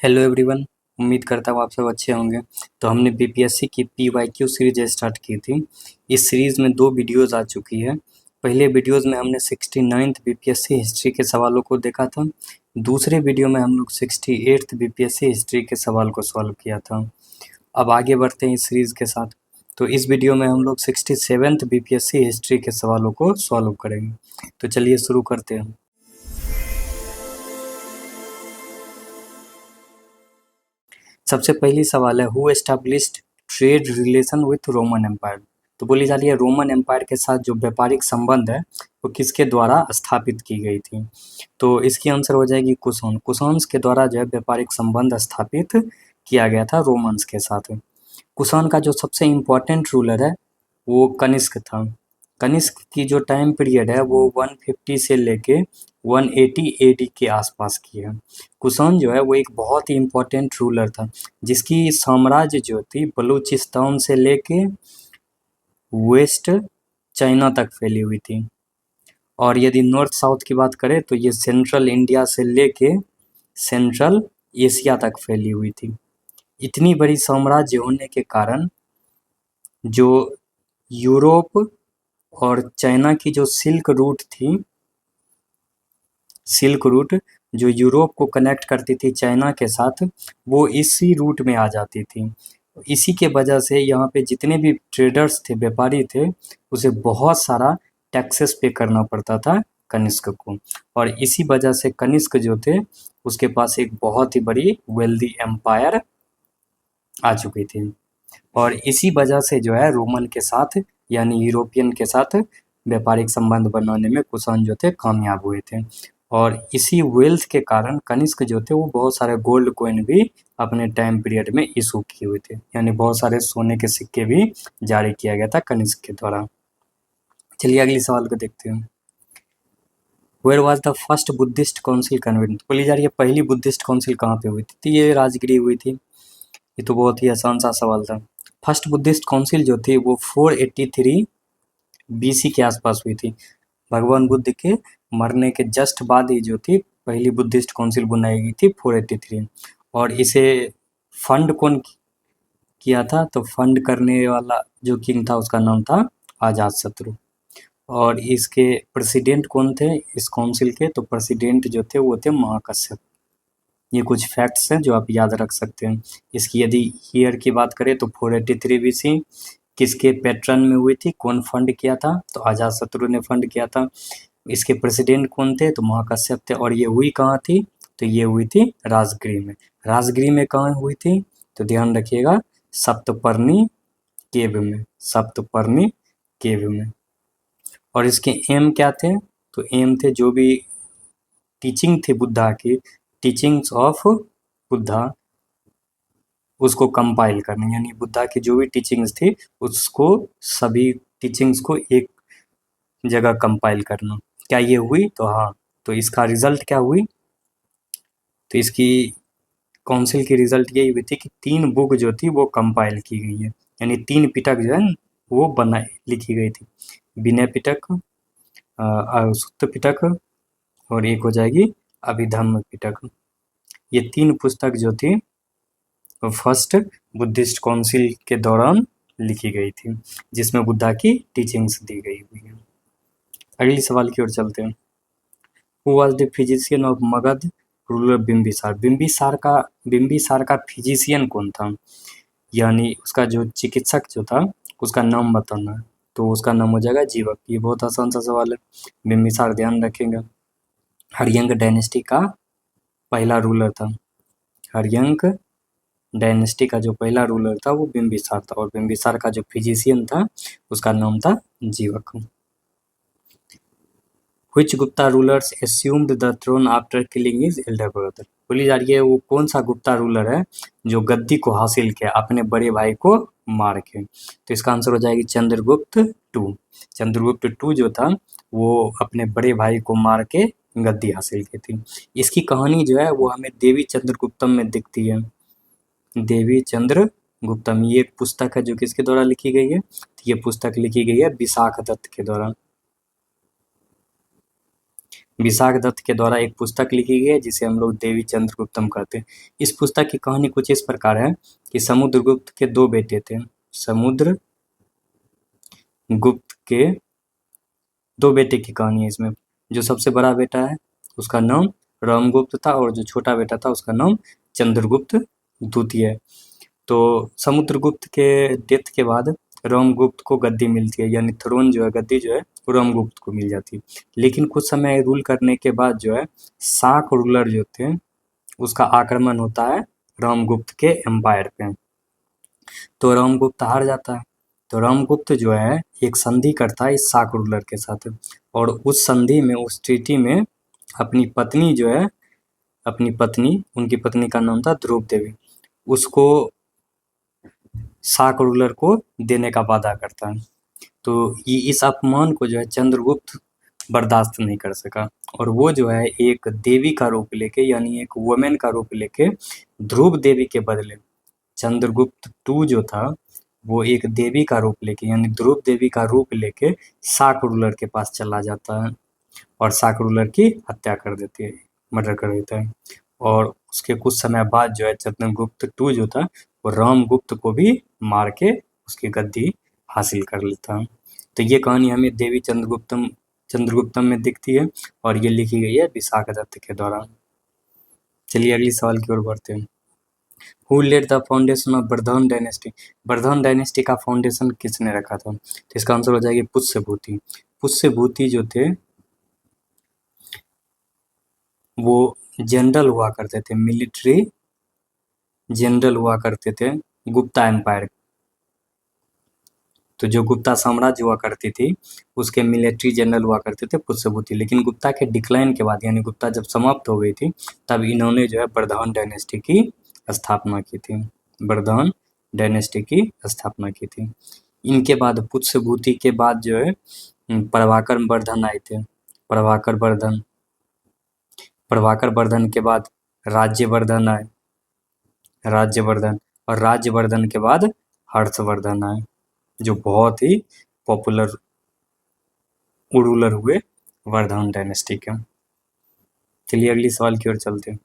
Hello everyone. उम्मीद करता हूँ आप सब अच्छे होंगे। तो हमने बीपीएससी की पीवाईक्यू सीरीज स्टार्ट की थी। इस सीरीज़ में 2 वीडियोज़ आ चुकी है। पहले वीडियोज़ में हमने 69th बीपीएससी हिस्ट्री के सवालों को देखा था। दूसरे वीडियो में हम लोग 68th बीपीएससी हिस्ट्री के सवाल को सॉल्व किया था। अब आगे बढ़ते हैं इस सीरीज़ के साथ। तो इस वीडियो में हम लोग 67th बीपीएससी हिस्ट्री के सवालों को सॉल्व करेंगे। तो चलिए शुरू करते हैं। सबसे पहली सवाल है, who established trade relation with Roman empire. तो बोली जा रही है रोमन एम्पायर के साथ जो व्यापारिक संबंध है वो किसके द्वारा स्थापित की गई थी। तो इसकी आंसर हो जाएगी कुषाण। कुषाण के द्वारा जो है व्यापारिक संबंध स्थापित किया गया था रोमन्स के साथ। कुषाण का जो सबसे इम्पोर्टेंट रूलर है वो कनिष्क था। कनिष्क की जो टाइम पीरियड है वो 150 से लेके 180 एडी के आसपास की है। कुषाण जो है वो एक बहुत ही इम्पोर्टेंट रूलर था जिसकी साम्राज्य जो थी बलूचिस्तान से लेके वेस्ट चाइना तक फैली हुई थी। और यदि नॉर्थ साउथ की बात करें तो ये सेंट्रल इंडिया से लेके सेंट्रल एशिया तक फैली हुई थी। इतनी बड़ी साम्राज्य होने के कारण जो यूरोप और चाइना की जो सिल्क रूट थी, सिल्क रूट जो यूरोप को कनेक्ट करती थी चाइना के साथ, वो इसी रूट में आ जाती थी। इसी के वजह से यहाँ पे जितने भी ट्रेडर्स थे, व्यापारी थे, उसे बहुत सारा टैक्सेस पे करना पड़ता था कनिष्क को। और इसी वजह से कनिष्क जो थे उसके पास एक बहुत ही बड़ी वेल्दी एम्पायर आ चुकी थी। और इसी वजह से जो है रोमन के साथ यानी यूरोपियन के साथ व्यापारिक संबंध बनाने में कुषाण जो थे कामयाब हुए थे। और इसी वेल्थ के कारण कनिष्क जो थे वो बहुत सारे गोल्ड कॉइन भी अपने टाइम पीरियड में इशू किए हुए थे, यानी बहुत सारे सोने के सिक्के भी जारी किया गया था कनिष्क के द्वारा। चलिए अगले सवाल को देखते हैं। Where was the first Buddhist council convened. बोली जा रही है पहली बुद्धिस्ट काउंसिल कहाँ पे हुई थी। तो ये राजगिरी हुई थी। ये तो बहुत ही आसान सा सवाल था। फर्स्ट बुद्धिस्ट काउंसिल जो थी वो 483 बीसी के आसपास हुई थी। भगवान बुद्ध के मरने के जस्ट बाद ही जो थी पहली बुद्धिस्ट काउंसिल बनाई गई थी 483। और इसे फंड कौन किया था, तो फंड करने वाला जो किंग था उसका नाम था अजात शत्रु। और इसके प्रेसिडेंट कौन थे इस काउंसिल के, तो प्रेसिडेंट जो थे वो थे महाकश्यप। ये कुछ फैक्ट्स हैं जो आप याद रख सकते हैं। इसकी यदि ईयर की बात करें तो 483 बीसी किसके पैट्रन में हुई थी, कौन फंड किया था, तो अजात शत्रु ने फंड किया था। इसके प्रेसिडेंट कौन थे, तो महाकश्यप थे। और ये हुई कहाँ थी, तो ये हुई थी राजगृह में। राजगृह में कहाँ हुई थी, तो ध्यान रखिएगा सप्तपर्णी केव में, सप्तपर्णी केव में। और इसके एम क्या थे, तो एम थे जो भी टीचिंग थी बुद्धा की, टीचिंग्स ऑफ बुद्धा, उसको कंपाइल करना, यानी बुद्धा की जो भी टीचिंग्स थी उसको सभी टीचिंग्स को एक जगह कंपाइल करना। क्या ये हुई, तो हाँ। तो इसका रिजल्ट क्या हुई, तो इसकी काउंसिल की रिजल्ट यही हुई थी कि 3 बुक जो थी वो कंपाइल की गई है, यानी 3 पिटक जो है वो बनाई लिखी गई थी। विनय पिटक, सुत्त पिटक और एक हो जाएगी अभिधम्म पिटक। ये 3 पुस्तक जो थी फर्स्ट बुद्धिस्ट काउंसिल के दौरान लिखी गई थी, जिसमें बुद्धा की टीचिंग्स दी गई हुई है। अगली सवाल की ओर चलते हैं। Who was the physician of Magadh ruler Bimbisara. Bimbisara का फिजिशियन कौन था, यानी उसका जो चिकित्सक जो था उसका नाम बताना है। तो उसका नाम हो जाएगा जीवक। ये बहुत आसान सा सवाल है, बिम्बिसार ध्यान रखेंगे। हरियंक डायनेस्टी का पहला रूलर था। हरियंक डायनेस्टी का जो पहला रूलर था वो बिम्बिसार था। और बिम्बिसार का जो फिजिशियन था उसका नाम था जीवक। Which Gupta rulers assumed the throne after killing his elder brother। बोली जा रही है वो कौन सा गुप्ता रूलर है जो गद्दी को हासिल किया अपने बड़े भाई को मार के। तो इसका आंसर हो जाएगी चंद्रगुप्त टू। चंद्रगुप्त टू जो था वो अपने बड़े भाई को मार के गद्दी हासिल की थी। इसकी कहानी जो है वो हमें देवी चंद्रगुप्तम में दिखती है। देवी चंद्रगुप्तम ये एक पुस्तक है जो किसके द्वारा लिखी गई है, तो ये पुस्तक लिखी गई है विशाख दत्त के द्वारा। विशाख दत्त के द्वारा एक पुस्तक लिखी गई है जिसे हम लोग देवी चंद्रगुप्तम कहते हैं। इस पुस्तक की कहानी कुछ इस प्रकार है कि समुद्रगुप्त के 2 बेटे थे। समुद्रगुप्त के 2 बेटे की कहानी है इसमें। जो सबसे बड़ा बेटा है उसका नाम रामगुप्त था और जो छोटा बेटा था उसका नाम चंद्रगुप्त द्वितीय है। तो समुद्रगुप्त के डेथ के बाद रामगुप्त को गद्दी मिलती है, यानी थ्रोन जो है, गद्दी जो है वो रामगुप्त को मिल जाती है। लेकिन कुछ समय रूल करने के बाद जो है शाक रूलर जो थे उसका आक्रमण होता है रामगुप्त के एम्पायर पे। तो रामगुप्त हार जाता है। तो रामगुप्त जो है एक संधि करता है इस शाक रूलर के साथ, और उस संधि में, उस ट्रीटी में अपनी पत्नी जो है, उनकी पत्नी का नाम था ध्रुव देवी, उसको शाक रूलर को देने का वादा करता है। तो ये इस अपमान को जो है चंद्रगुप्त बर्दाश्त नहीं कर सका, और वो जो है एक देवी का रूप लेके, यानी एक वुमेन का रूप लेके ध्रुव देवी के बदले, चंद्रगुप्त टू जो था वो एक देवी का रूप लेके, यानी ध्रुव देवी का रूप लेके शाक रूलर के पास चला जाता है और शाक रूलर की हत्या कर देती है, मर्डर कर देता है। और उसके कुछ समय बाद जो है चंद्रगुप्त टू जो था वो रामगुप्त को भी मार के उसकी गद्दी हासिल कर लेता है। तो ये कहानी हमें देवी चंद्रगुप्तम में दिखती है और ये लिखी गई है विशाख दत्त के द्वारा। चलिए अगली सवाल की ओर बढ़ते हैं। Who led the foundation of Vardhan dynasty? Vardhan dynasty का फाउंडेशन किसने रखा था? तो इसका आंसर हो जाएगी पुष्यभूति। पुष्यभूति जो थे वो जनरल हुआ करते थे, मिलिट्री जनरल हुआ करते थे गुप्ता एम्पायर। तो जो गुप्ता साम्राज्य हुआ करती थी उसके मिलिट्री जनरल हुआ करते थे पुष्यभूति। लेकिन गुप्ता के डिक्लाइन के बाद, यानी गुप्ता जब समाप्त हो गई थी, तब इन्होंने जो है वर्धन डायनेस्टी की स्थापना की थी। वर्धन डायनेस्टी की स्थापना की थी। इनके बाद पुष्यभूति के बाद जो है प्रभाकर वर्धन आए थे। प्रभाकर वर्धन के बाद राज्यवर्धन आए, और राज्यवर्धन के बाद हर्षवर्धन आए, जो बहुत ही पॉपुलर रूलर हुए वर्धन डायनेस्टी के। चलिए अगली सवाल की ओर चलते हैं।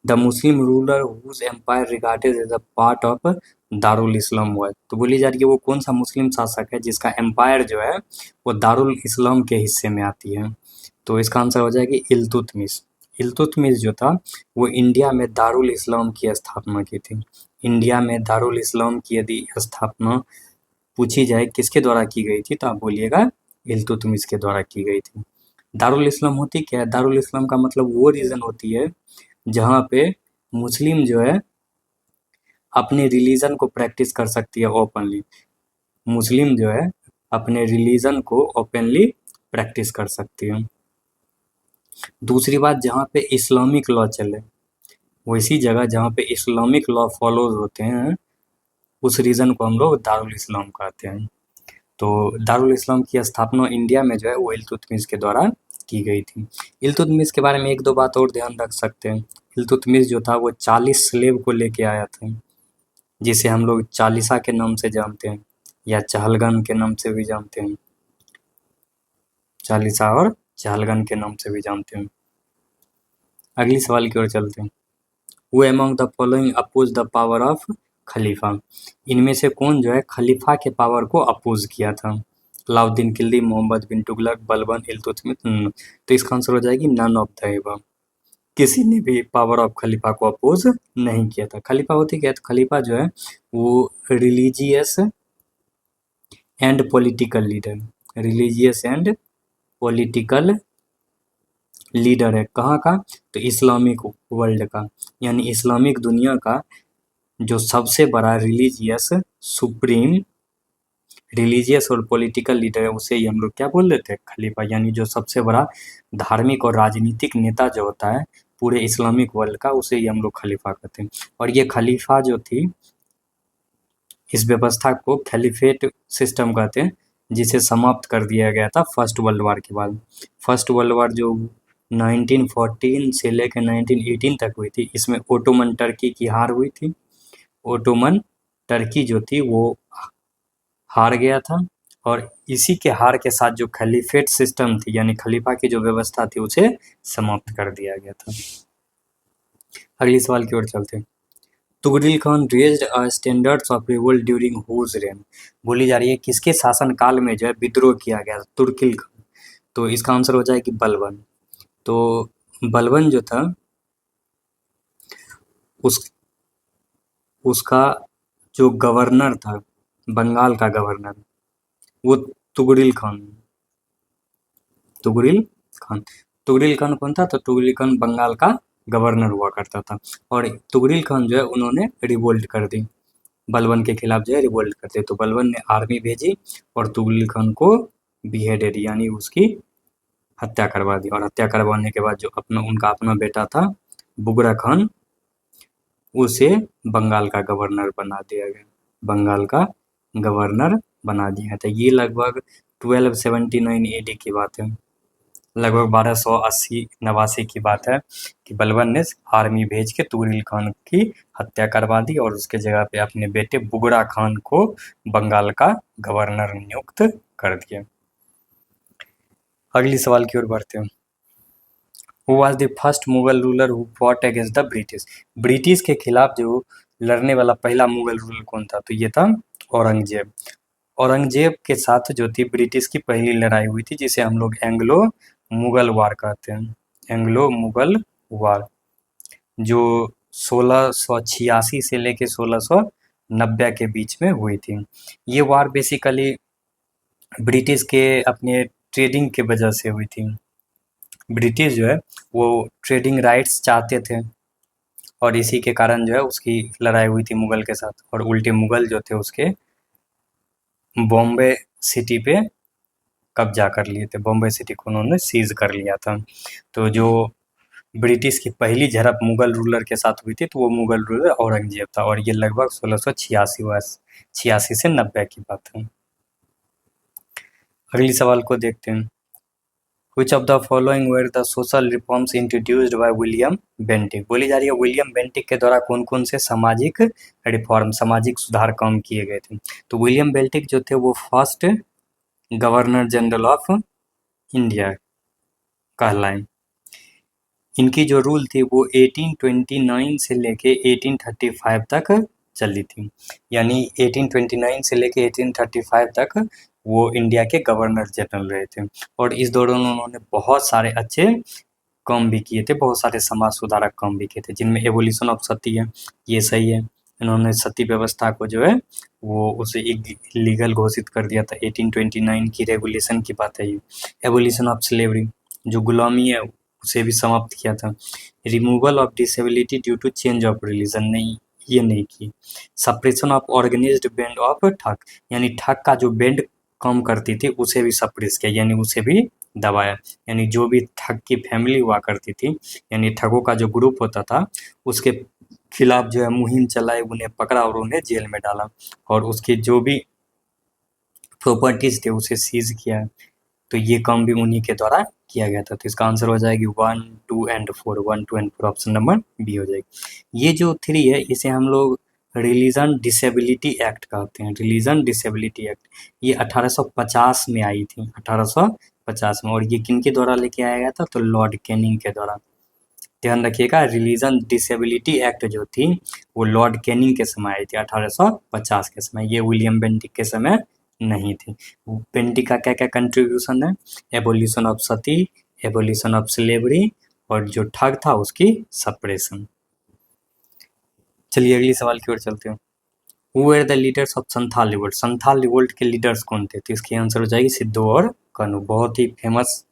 The Muslim ruler whose empire regarded as a part of Darul Islam हुआ। तो बोली जा रही है वो कौन सा मुस्लिम शासक है जिसका एम्पायर जो है वो दारुल इस्लाम के हिस्से में आती है? तो इसका आंसर हो जाएगी इल्तुतमिश। इल्तुतमिश जो था वो इंडिया में दारुल इस्लाम की स्थापना की थी। इंडिया में दारुल इस्लाम की यदि स्थापना पूछी जाए किसके द्वारा की गई थी, तो आप बोलिएगा इल्तुतमिश के द्वारा की गई थी। दारुल इस्लाम होती क्या है? दारुल इस्लाम का मतलब वो रीजन होती है जहाँ पे मुस्लिम जो है अपने रिलीजन को प्रैक्टिस कर सकती है ओपनली। मुस्लिम जो है अपने रिलीजन को ओपनली प्रैक्टिस कर सकती है। दूसरी बात, जहाँ पे इस्लामिक लॉ चले, वैसी जगह जहाँ पे इस्लामिक लॉ फॉलोज होते हैं, उस रीजन को हम लोग दारुल इस्लाम कहते हैं। तो दारुल इस्लाम की स्थापना इंडिया में जो है वो इल्तुतमिश के द्वारा की गई थी। इल्तुतमिश के बारे में एक दो बात और ध्यान रख सकते हैं। इल्तुतमिश जो था वो 40 स्लेव को लेके आया था, जिसे हम लोग चालीसा के नाम से जानते हैं या चहलगन के नाम से भी जानते हैं। चालीसा और चहलगन के नाम से भी जानते हैं। अगली सवाल की ओर चलते हैं। Who among the following oppose the power of Khalifa? इनमें से कौन जो है खलीफा के पावर को अपोज किया था? अलाउद्दीन खिलजी, मोहम्मद बिन तुगलक, बलबन, इल्तुतमिश। तो इसका आंसर हो जाएगी नन ऑफ द एबव। किसी ने भी पावर ऑफ खलीफा को अपोज नहीं किया था। खलीफा होती क्या है? तो खलीफा जो है वो religious and political leader, religious and political leader है। कहाँ का? तो इस्लामिक वर्ल्ड का, यानी इस्लामिक दुनिया का जो सबसे बड़ा रिलीजियस और पॉलिटिकल लीडर है, उसे ही हम लोग क्या बोल देते हैं? खलीफा। यानी जो सबसे बड़ा धार्मिक और राजनीतिक नेता जो होता है पूरे इस्लामिक वर्ल्ड का, उसे ही हम लोग खलीफा कहते हैं। और ये खलीफा जो थी, इस व्यवस्था को खलीफेट सिस्टम कहते हैं, जिसे समाप्त कर दिया गया था फर्स्ट वर्ल्ड वॉर के बाद। फर्स्ट वर्ल्ड वॉर जो 1914 से लेकर 1918 तक हुई थी, इसमें ओटोमन टर्की की हार हुई थी। ओटोमन टर्की जो थी वो हार गया था और इसी के हार के साथ जो खलीफेट सिस्टम थी यानी खलीफा की जो व्यवस्था थी उसे समाप्त कर दिया गया था। अगली सवाल की ओर चलते हैं। Tughril Khan raised a standards of revolt during whose reign. बोली जा रही है किसके शासन काल में जो है विद्रोह किया गया तुर्किल खान। तो इसका आंसर हो जाएगी बलबन। तो बलबन जो था उस उसका जो गवर्नर था, बंगाल का गवर्नर, वो तुगरिल खान तुगरिल खान तुगरिल खान कौन था? तो तुगरिल खान बंगाल का गवर्नर हुआ करता था। और तुगरिल खान जो है उन्होंने रिवोल्ट कर दी, बलबन के खिलाफ जो है रिवोल्ट करते। तो बलबन ने आर्मी भेजी और तुगरिल खान को बिहेडेड यानी उसकी हत्या करवा दी। और हत्या करवाने के बाद जो उनका अपना बेटा था बुगरा खान, उसे बंगाल का गवर्नर बना दिया गया, बंगाल का गवर्नर बना दिया था। ये लगभग 1279 एडी की बात है, लगभग 1280-89 की बात है कि बलबन ने आर्मी भेज के तुगरिल खान की हत्या करवा दी और उसके जगह पे अपने बेटे बुगरा खान को बंगाल का गवर्नर नियुक्त कर दिया। अगली सवाल की ओर बढ़ते हैं। Who was the first Mughal ruler who fought against the British. British के खिलाफ जो लड़ने वाला पहला मुगल रूलर कौन था? तो ये था औरंगजेब। औरंगजेब के साथ जो थी ब्रिटिश की पहली लड़ाई हुई थी, जिसे हम लोग एंग्लो मुगल वार कहते हैं, एंग्लो मुगल वार, जो 1686 से लेके 1690 के बीच में हुई थी। ये वार बेसिकली ब्रिटिश के अपने ट्रेडिंग के वजह से हुई थी। ब्रिटिश जो है वो ट्रेडिंग राइट्स चाहते थे और इसी के कारण जो है उसकी लड़ाई हुई थी मुगल के साथ। और उल्टे मुगल जो थे उसके बॉम्बे सिटी पे कब्जा कर लिए थे, बॉम्बे सिटी को उन्होंने सीज कर लिया था। तो जो ब्रिटिश की पहली झड़प मुगल रूलर के साथ हुई थी तो वो मुगल रूलर औरंगजेब था और ये लगभग 1686 से 90 की बात है। अगली सवाल को देखते हैं। Which of the following were the social reforms introduced by William Bentinck। बोली जा रही है विलियम बेंटिक के द्वारा कौन कौन से सामाजिक रिफॉर्म, सामाजिक सुधार काम किए गए थे। तो विलियम बेंटिक जो थे वो first governor general of India कहलाए। इनकी जो रूल थी वो 1829 से लेके 1835 तक चली थी, यानी 1829 से लेके 1835 तक वो इंडिया के गवर्नर जनरल रहे थे। और इस दौरान उन्होंने बहुत सारे अच्छे काम भी किए थे, बहुत सारे समाज सुधारक काम भी किए थे, जिनमें एवोल्यूशन ऑफ सती है, ये सही है। इन्होंने सती व्यवस्था को जो है वो उसे लीगल घोषित कर दिया था, 1829 की रेगुलेशन की बात है ये। एवोल्यूशन ऑफ स्लेवरी, जो गुलामी है उसे भी समाप्त किया था। Removal of disability due to change of religion, नहीं ये नहीं की। Suppression of organised band of thug, यानी ठग का जो बैंड काम करती थी उसे भी सप्रेस किया, यानी उसे भी दबाया। यानी जो भी ठग की फैमिली हुआ करती थी, यानी ठगों का जो ग्रुप होता था, उसके खिलाफ जो है मुहिम चलाई, उन्हें पकड़ा और उन्हें जेल में डाला और उसके जो भी प्रॉपर्टीज थे उसे सीज किया। तो ये काम भी उन्हीं के द्वारा किया गया था। तो इसका आंसर हो जाएगी 1, 2 and 4, 1, 2 and 4, option number B हो जाएगी। ये जो 3 है इसे हम लोग रिलीजन डिसेबिलिटी एक्ट कहते हैं, रिलीजन डिसेबिलिटी एक्ट। ये 1850 में आई थी, 1850 में। और ये किनके द्वारा लेके आया गया था? तो लॉर्ड कैनिंग के द्वारा। ध्यान रखिएगा, रिलीजन डिसेबिलिटी एक्ट जो थी वो लॉर्ड कैनिंग के समय आई थी, 1850 के समय। ये विलियम बेंटिक के समय नहीं थी। बेंटिक का क्या क्या कंट्रीब्यूशन है? Abolition of Sati, abolition of slavery और जो ठग था उसकी सप्रेशन। चलिए अगली सवाल की ओर चलते हैं। Who were the leaders of Santhal revolt. Santhal revolt के लीडर्स कौन थे? तो इसकी आंसर हो जाएगी सिद्धू और कनू। बहुत ही फेमस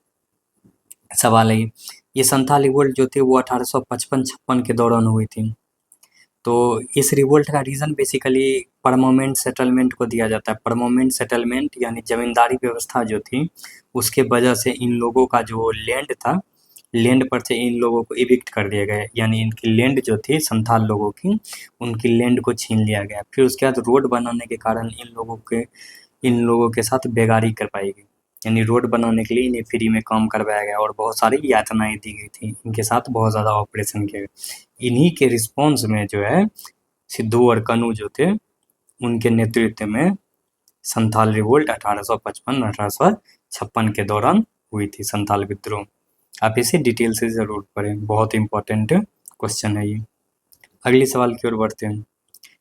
सवाल है ये। संथाल रिवोल्ट जो थे वो 1855-56 के दौरान हुई थी। तो इस रिवोल्ट का रीज़न बेसिकली परमानेंट सेटलमेंट को दिया जाता है। परमानेंट सेटलमेंट यानी जमींदारी व्यवस्था जो थी उसके वजह से इन लोगों का जो लैंड था, लैंड पर से इन लोगों को इविक्ट कर दिया गया, यानी इनकी लैंड जो थी संथाल लोगों की, उनकी लैंड को छीन लिया गया। फिर उसके बाद रोड बनाने के कारण इन लोगों के साथ बेगारी करवाई गई, यानी रोड बनाने के लिए इन्हें फ्री में काम करवाया गया और बहुत सारी यातनाएं दी गई थी, इनके साथ बहुत ज़्यादा ऑपरेशन किए गए। इन्हीं के रिस्पॉन्स में जो है सिद्धू और कनू जो थे उनके नेतृत्व में संथाल रिवोल्ट 1855-1856 के दौरान हुई थी, संथाल विद्रोह। आप इसे डिटेल से जरूर पढ़ें, बहुत इंपॉर्टेंट क्वेश्चन है ये। अगले सवाल की ओर बढ़ते हैं।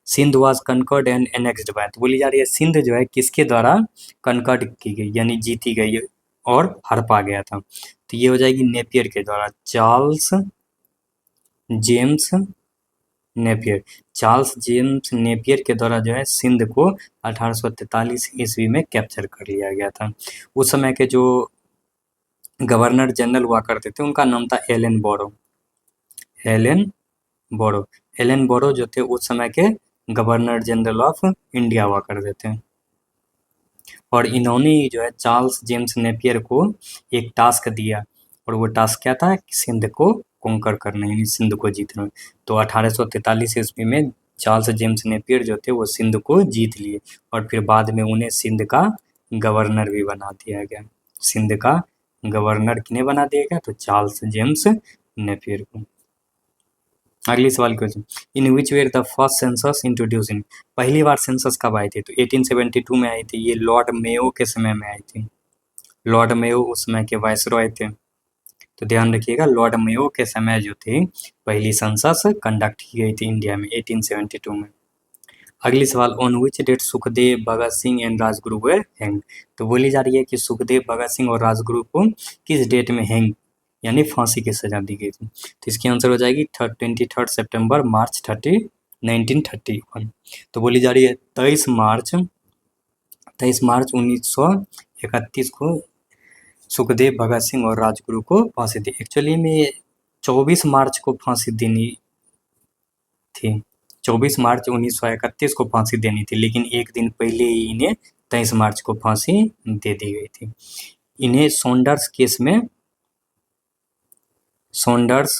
Sindh was conquered and annexed by, तो बोली जा रही है सिंध जो है किसके द्वारा कनकर्ड की गई यानी जीती गई और हड़पा गया था, तो ये हो जाएगी नेपियर के द्वारा, Charles James Napier. Charles James Napier के द्वारा जो है सिंध को 1843 ईस्वी में कैप्चर कर लिया गया था। उस समय के जो गवर्नर जनरल हुआ करते थे उनका नाम था एलन बोरो। एलन बोरो, एलन बोरो जो थे उस समय के गवर्नर जनरल ऑफ इंडिया हुआ करते थे। और इन्होंने ही जो है चार्ल्स जेम्स नेपियर को एक टास्क दिया, और वो टास्क क्या था, सिंध को कॉन्कर करना यानी सिंध को जीतना। तो 1843 ईस्वी में चार्ल्स जेम्स नेपियर जो थे वो सिंध को जीत लिए, और फिर बाद में उन्हें सिंध का गवर्नर भी बना दिया गया। सिंध का गवर्नर किन्हें बना दिया गया, तो चार्ल्स जेम्स नेपियर को। अगली सवाल question, in which were the first census introduced in, पहली बार सेंसस कब आई थी, तो 1872 में आई थी। ये लॉर्ड मेयो के समय में आई थी। लॉर्ड मेयो उस समय के वायसरॉय थे, तो ध्यान रखिएगा लॉर्ड मेयो के समय जो थी पहली सेंसस कंडक्ट की गई थी इंडिया में 1872 में। अगली सवाल, on which date Sukhdev, Bhagat Singh and Rajguru were hang, तो बोली जा रही है कि सुखदेव, भगत सिंह और राजगुरु को किस डेट में हैंग यानी फांसी की सजा दी गई थी, तो इसकी आंसर हो जाएगी 23 सितंबर मार्च 1931। तो बोली जा रही है 23 मार्च 1931 को सुखदेव, भगत सिंह और राजगुरु को फांसी दी। एक्चुअली में 24 मार्च को फांसी देनी थी, 24 मार्च 1931 को फांसी देनी थी, लेकिन एक दिन पहले ही इन्हें 23 मार्च को फांसी दे दी गई थी। इन्हें सॉन्डर्स केस में, सॉन्डर्स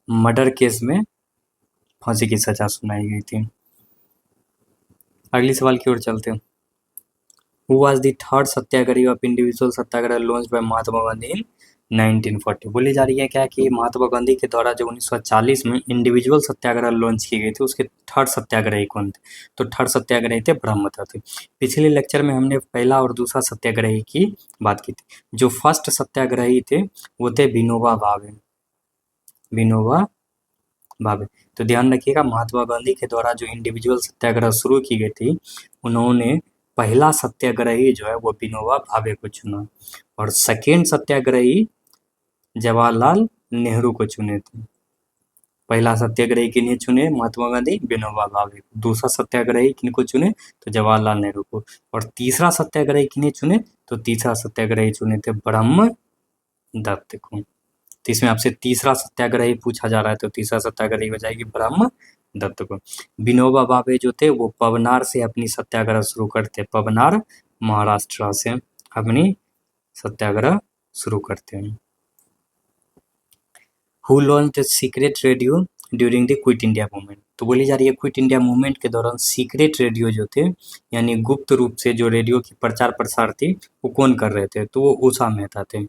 मर्डर केस में फांसी की सजा सुनाई गई थी। अगली सवाल की ओर चलते हैं। Who was the third satyagrahi of individual satyagraha launched by Mahatma Gandhi in 1940, बोली जा रही है क्या कि महात्मा गांधी के द्वारा जो 1940 में इंडिविजुअल सत्याग्रह लॉन्च की गई थी उसके थर्ड सत्याग्रही कौन थे, तो थर्ड सत्याग्रही थे ब्रह्मदत्त। पिछले लेक्चर में हमने पहला और दूसरा सत्याग्रही की बात की थी। जो फर्स्ट सत्याग्रही थे वो थे विनोबा भावे, विनोबा भावे। तो ध्यान रखिएगा महात्मा गांधी के द्वारा जो इंडिविजुअल सत्याग्रह शुरू की गई थी उन्होंने पहला सत्याग्रही जो है वो विनोबा भावे को चुना, और सेकेंड सत्याग्रही जवाहरलाल नेहरू को चुने थे। पहला सत्याग्रही किन्हें चुने, महात्मा गांधी, विनोबा भावे। दूसरा सत्याग्रही किनको चुने, तो जवाहरलाल नेहरू को। और तीसरा सत्याग्रही किन्हें चुने, तो तीसरा सत्याग्रही चुने थे ब्रह्मदत्त को। तो इसमें आपसे तीसरा सत्याग्रही पूछा जा रहा है, तो तीसरा सत्याग्रही हो जाएगी ब्रह्मदत्त को। विनोबा भावे जो थे वो पवनार से अपनी सत्याग्रह शुरू करते, पवनार महाराष्ट्र से अपनी सत्याग्रह शुरू करते हैं। Who launch secret radio during the quit India movement, तो बोली जा रही है क्विट इंडिया मूवमेंट के दौरान सीक्रेट रेडियो जो थे यानी गुप्त रूप से जो रेडियो की प्रचार प्रसार थी वो कौन कर रहे थे, तो वो उषा मेहता थे।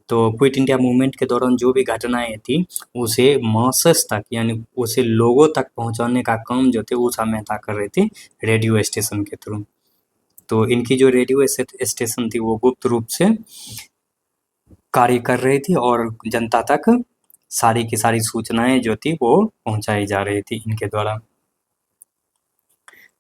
तो क्विट इंडिया मूवमेंट के दौरान जो भी घटनाएं थी उसे मासेस तक यानी उसे लोगों तक पहुंचाने का काम जो थे उषा मेहता कर रही थी रेडियो स्टेशन के थ्रू। तो इनकी जो रेडियो स्टेशन थी वो गुप्त रूप से कार्य कर रही थी और जनता तक सारी की सारी सूचनाएं जो थी वो पहुंचाई जा रही थी इनके द्वारा।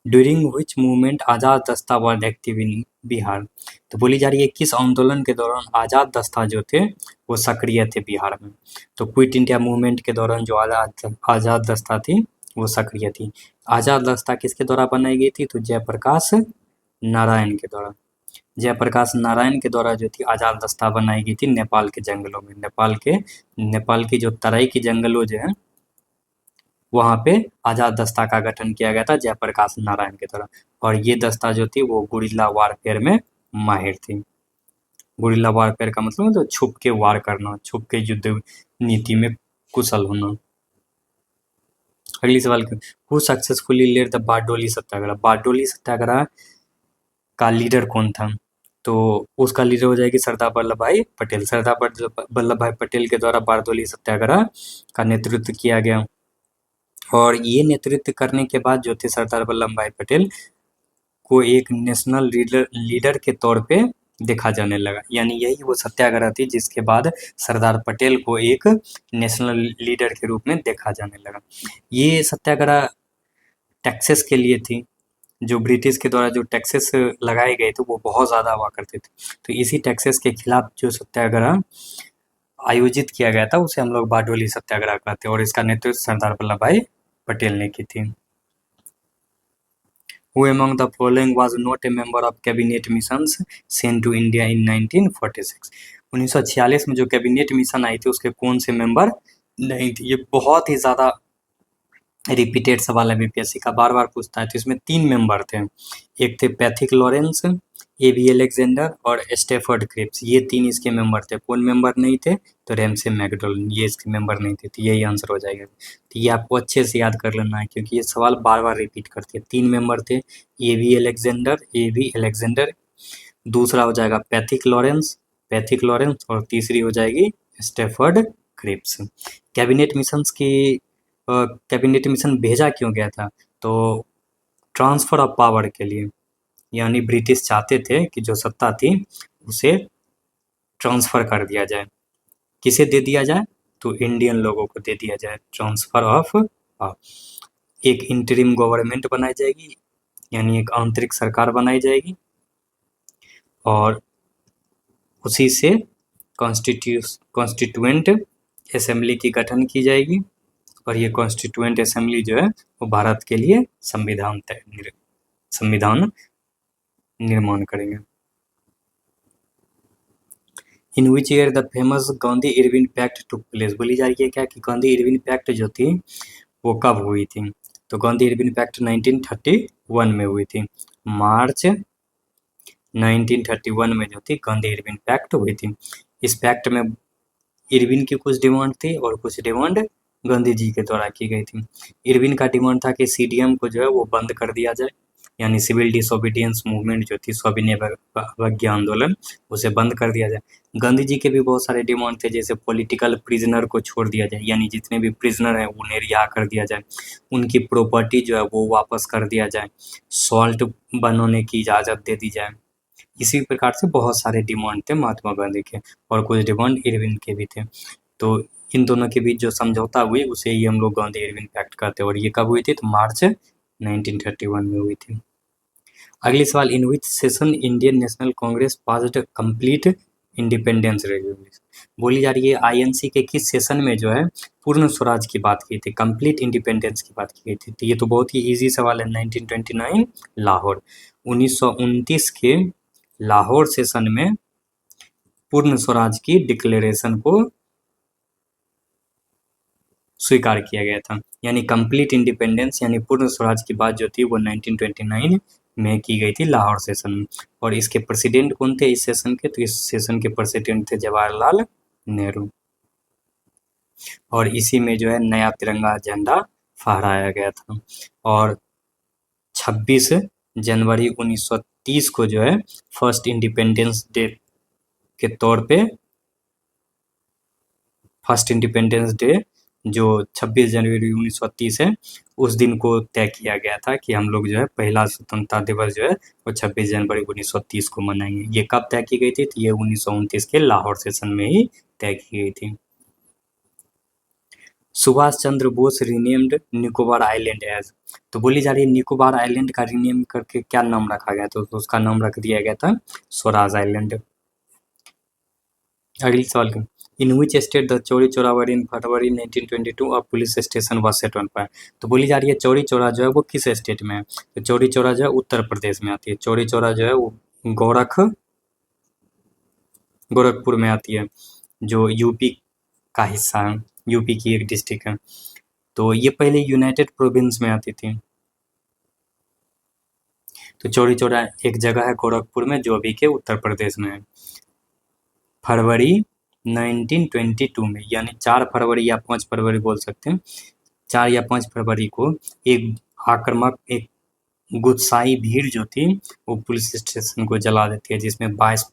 ड्यूरिंग विच मूवमेंट आज़ाद दस्ता वाज एक्टिव इन बिहार, तो बोली जा रही है किस आंदोलन के दौरान आज़ाद दस्ता जो थे वो सक्रिय थे बिहार में, तो क्विट इंडिया मूवमेंट के दौरान जो आज़ाद दस्ता थी वो सक्रिय थी। आज़ाद दस्ता किसके द्वारा बनाई गई थी, तो जयप्रकाश नारायण के द्वारा। जयप्रकाश नारायण के द्वारा जो थी आज़ाद दस्ता बनाई गई थी नेपाल के जंगलों में। नेपाल की जो तराई की जंगलों जो है वहाँ पे आज़ाद दस्ता का गठन किया गया था जयप्रकाश नारायण के द्वारा। और ये दस्ता जो थी वो गुरिल्ला वारफेयर में माहिर थी। गुरिल्ला वारफेयर का मतलब तो छुप के वार करना, छुप के युद्ध नीति में कुशल होना। अगली सवाल, who successfully led the Bardoli satyagraha, Bardoli satyagraha का लीडर कौन था, तो उसका लीडर हो जाएगी सरदार वल्लभ भाई पटेल। सरदार वल्लभ भाई पटेल के द्वारा बारडोली सत्याग्रह का नेतृत्व किया गया। और ये नेतृत्व करने के बाद जो थे सरदार वल्लभ भाई पटेल को एक नेशनल लीडर के तौर पे देखा जाने लगा। यानी यही वो सत्याग्रह थी जिसके बाद सरदार पटेल को एक नेशनल लीडर के रूप में देखा जाने लगा। ये सत्याग्रह टैक्सेस के लिए थी। जो ब्रिटिश के द्वारा जो टैक्सेस लगाए गए थे वो बहुत ज़्यादा हुआ करते थे। तो इसी टैक्सेस के खिलाफ जो सत्याग्रह आयोजित किया गया था उसे हम लोग बारडोली सत्याग्रह कहते हैं और इसका नेतृत्व सरदार वल्लभ भाई पटेल ने की थी। Who among the following was not a member of cabinet missions sent to India in 1946? 1946 में जो कैबिनेट मिशन आई थी उसके कौन से मेंबर नहीं थे? ये बहुत ही ज़्यादा रिपीटेड सवाल है बीपीएससी का, बार बार पूछता है। तो इसमें 3 मेंबर थे, एक थे पैथिक लॉरेंस, एबी अलेक्जेंडर और स्टेफर्ड क्रिप्स। ये 3 इसके मेंबर थे। कौन मेंबर नहीं थे? तो रैमसे मैकडॉनल्ड, ये इसके मेंबर नहीं थे। तो यही आंसर हो जाएगा। तो ये आपको अच्छे से याद कर लेना है क्योंकि ये सवाल बार बार रिपीट करते हैं। 3 मेंबर थे, एबी अलेक्जेंडर, दूसरा हो जाएगा पैथिक लॉरेंस और तीसरी हो जाएगी स्टेफर्ड क्रिप्स। कैबिनेट मिशन भेजा क्यों गया था? तो ट्रांसफर ऑफ पावर के लिए। यानी ब्रिटिश चाहते थे कि जो सत्ता थी उसे ट्रांसफर कर दिया जाए। किसे दे दिया जाए? तो इंडियन लोगों को दे दिया जाए। Transfer of power. एक इंटरिम गवर्नमेंट बनाई जाएगी, यानी एक आंतरिक सरकार बनाई जाएगी और उसी से कॉन्स्टिट्यूएंट असेंबली की गठन की जाएगी और ये कॉन्स्टिट्यूएंट असेंबली जो है वो भारत के लिए संविधान निर्माण करेंगे। In which year the famous Gandhi Irwin pact took place? बोली जा रही है क्या कि गांधी इरविन पैक्ट जो थी वो कब हुई थी? तो गांधी इरविन पैक्ट 1931 में हुई थी। मार्च 1931 में जो थी गांधी इरविन पैक्ट हुई थी। इस पैक्ट में इरविन की कुछ डिमांड थी और कुछ डिमांड गांधी जी के द्वारा की गई थी। इरविन का डिमांड था कि सीडीएम को जो है वो बंद कर दिया जाए, यानी सिविल डिसोबीडियंस मूवमेंट जो थी, सविनय अवज्ञा आंदोलन, उसे बंद कर दिया जाए। गांधी जी के भी बहुत सारे डिमांड थे, जैसे पॉलिटिकल प्रिजनर को छोड़ दिया जाए, यानी जितने भी प्रिजनर हैं उन्हें रिहा कर दिया जाए, उनकी प्रॉपर्टी जो है वो वापस कर दिया जाए, सॉल्ट बनाने की इजाज़त दे दी जाए। इसी प्रकार से बहुत सारे डिमांड थे महात्मा गांधी के और कुछ डिमांड इरविन के भी थे। तो इन दोनों के बीच जो समझौता हुई उसे ही हम लोग गांधी इरविन पैक्ट कहते हैं और ये कब हुई थी? तो मार्च 1931 में हुई थी। अगली सवाल, in which session Indian National Congress passed complete independence resolution? बोली जा रही है आईएनसी के किस सेशन में जो है पूर्ण स्वराज की बात की थी, कंप्लीट इंडिपेंडेंस की बात की गई थी? तो ये तो बहुत ही इजी सवाल है। 1929 लाहौर, 1929 के लाहौर सेशन में पूर्ण स्वराज की डिक्लेरेशन को स्वीकार किया गया था। यानी कंप्लीट इंडिपेंडेंस यानी पूर्ण स्वराज की बात जो थी वो 1929 में की गई थी लाहौर सेशन में। और इसके प्रेसिडेंट कौन थे इस सेशन के? तो इस सेशन के प्रेसिडेंट थे जवाहरलाल नेहरू और इसी में जो है नया तिरंगा झंडा फहराया गया था। और 26 जनवरी 1930 को जो है फर्स्ट इंडिपेंडेंस डे के तौर पे, फर्स्ट इंडिपेंडेंस डे जो 26 जनवरी 1930 है उस दिन को तय किया गया था कि हम लोग जो है पहला स्वतंत्रता दिवस जो है वो 26 जनवरी 1930 को मनाएंगे। ये कब तय की गई थी? तो ये 1929 के लाहौर सेशन में ही तय की गई थी। Subhash Chandra Bose renamed Nicobar island as? तो बोली जा रही है निकोबार आइलैंड का रीनेम करके क्या नाम रखा गया? तो उसका नाम रख दिया गया था स्वराज आइलैंड। अगली सवाल का, in which state the Chauri Chaura where in February 1922 और police station was set on fire? तो बोली जा रही है चौरी चौरा जो है वो किस स्टेट में है? तो चौरी चौरा जो है उत्तर प्रदेश में आती है। चौरी चौरा जो है वो गोरखपुर में आती है, जो यूपी का हिस्सा है, यूपी की एक डिस्ट्रिक्ट है। तो ये पहले यूनाइटेड प्रोविंस में आती थी। तो चौरी चौरा एक जगह है गोरखपुर में जो अभी के उत्तर प्रदेश में है। फरवरी 1922 में, यानी 4 फरवरी या 5 फरवरी बोल सकते हैं, 4 या 5 फरवरी को एक आक्रामक, एक गुस्साई भीड़ जो थी वो पुलिस स्टेशन को जला देती है, जिसमें 22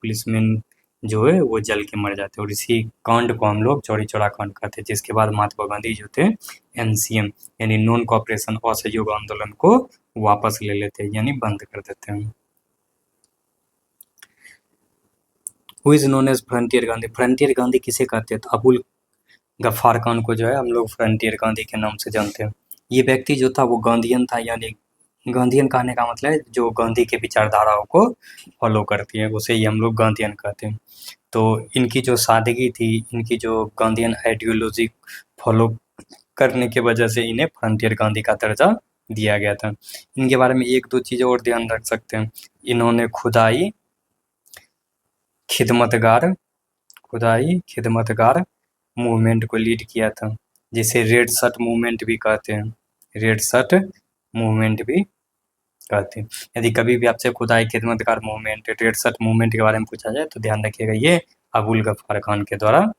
पुलिसमैन जो है वो जल के मर जाते हैं। और इसी कांड को हम लोग चौरी चौरा कांड कहते हैं, जिसके बाद महात्मा गांधी जो थे एनसीएम यानी नॉन कॉपरेशन असहयोग आंदोलन को वापस ले लेते हैं, यानी बंद कर देते हैं। Who is known as frontier Gandhi? Frontier Gandhi किसे कहते हैं? तो अबुल गफ्फार खान को जो है हम लोग फ्रंटियर गांधी के नाम से जानते हैं। ये व्यक्ति जो था वो गांधीयन था, यानी गांधीयन कहने का मतलब है जो गांधी के विचारधाराओं को फॉलो करती है, उसे ही हम लोग गांधीयन कहते हैं। तो इनकी जो सादगी थी, इनकी जो गांधीयन आइडियोलॉजी फॉलो करने की वजह से इन्हें फ्रंटियर गांधी का दर्जा दिया गया था। इनके बारे में एक दो चीज़ें और ध्यान रख सकते हैं। इन्होंने खुदाई खिदमतगार मूवमेंट को लीड किया था, जिसे रेड शर्ट मूवमेंट भी कहते हैं। रेड शर्ट मूवमेंट भी कहते हैं। यदि कभी भी आपसे खुदाई खिदमतगार मूवमेंट, रेड शर्ट मूवमेंट के बारे में पूछा जाए तो ध्यान रखिएगा ये अबुल गफ्फार खान के द्वारा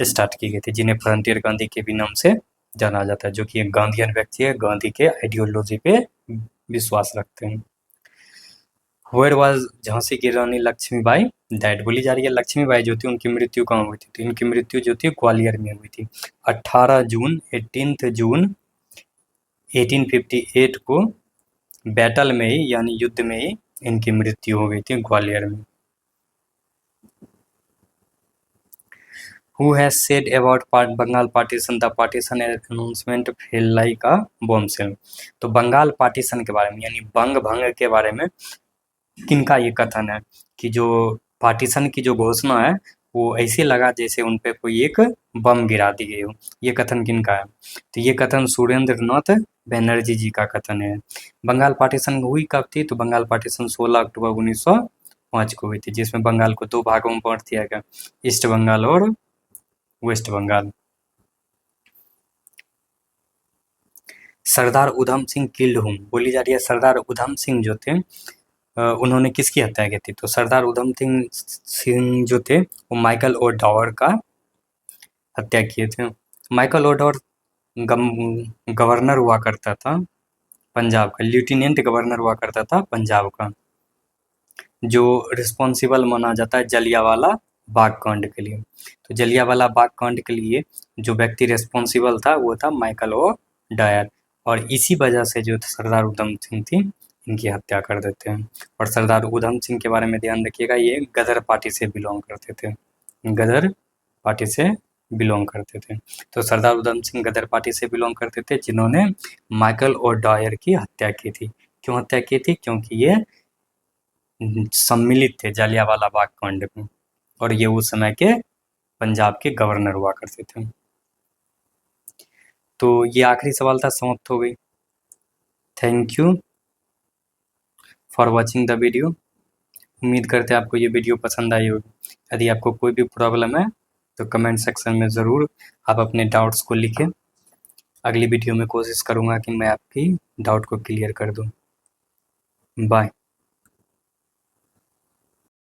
स्टार्ट की गई थी, जिन्हें फ्रंटियर गांधी के भी नाम से जाना जाता है, जो कि एक गांधीयन व्यक्ति है, गांधी के आइडियोलॉजी पे विश्वास रखते हैं। वेयर वाज झांसी की रानी लक्ष्मीबाई डाइड? बोली जा रही है लक्ष्मीबाई जो थी उनकी मृत्यु कहाँ हुई थी? तो इनकी मृत्यु जो थी ग्वालियर में हुई थी। 18 जून 1858 को बैटल में ही, यानी युद्ध में ही इनकी मृत्यु हो गई थी ग्वालियर में। Who has said about Bengal partition? The partition announcement fell like a bombshell? तो बंगाल पार्टीशन के बारे में, यानी बंग भंग के बारे में किनका ये कथन है कि जो पार्टीशन की जो घोषणा है वो ऐसे लगा जैसे उन पे कोई एक बम गिरा दी गई हो? ये कथन किनका है? तो ये कथन सुरेंद्र नाथ बनर्जी जी का कथन है। बंगाल पार्टीशन हुई कब थी? तो बंगाल पार्टीशन 16 अक्टूबर 1905 को हुई थी, जिसमें बंगाल को दो भागों में बांट दिया गया, ईस्ट बंगाल और वेस्ट बंगाल। सरदार उधम सिंह किल्ड हुम? बोली जा रही है सरदार उधम सिंह जो थे उन्होंने किसकी हत्या की थी? तो सरदार उधम सिंह जो थे वो माइकल ओडावर का हत्या किए थे। माइकल ओडावर गवर्नर हुआ करता था पंजाब का, लेफ्टिनेंट गवर्नर हुआ करता था पंजाब का, जो रिस्पॉन्सिबल माना जाता है जलियांवाला बाग कांड के लिए। तो जलियांवाला बाग कांड के लिए जो व्यक्ति रिस्पॉन्सिबल था वो था माइकल ओ डायर, और इसी वजह से जो सरदार उधम सिंह थी इनकी हत्या कर देते हैं। और सरदार उधम सिंह के बारे में ध्यान रखिएगा, ये गदर पार्टी से बिलोंग करते थे, गदर पार्टी से बिलोंग करते थे। तो सरदार उधम सिंह गदर पार्टी से बिलोंग करते थे, जिन्होंने माइकल ओ डायर की हत्या की थी। क्यों हत्या की थी? क्योंकि ये सम्मिलित थे जलियांवाला बाग कांड में, और ये उस समय के पंजाब के गवर्नर हुआ करते थे। तो ये आखिरी सवाल था, समाप्त हो गई। Thank you for watching the video. उम्मीद करते हैं आपको ये वीडियो पसंद आई होगी। यदि आपको कोई भी प्रॉब्लम है तो कमेंट सेक्शन में ज़रूर आप अपने डाउट्स को लिखें। अगली वीडियो में कोशिश करूँगा कि मैं आपकी डाउट को क्लियर कर दूँ। बाय।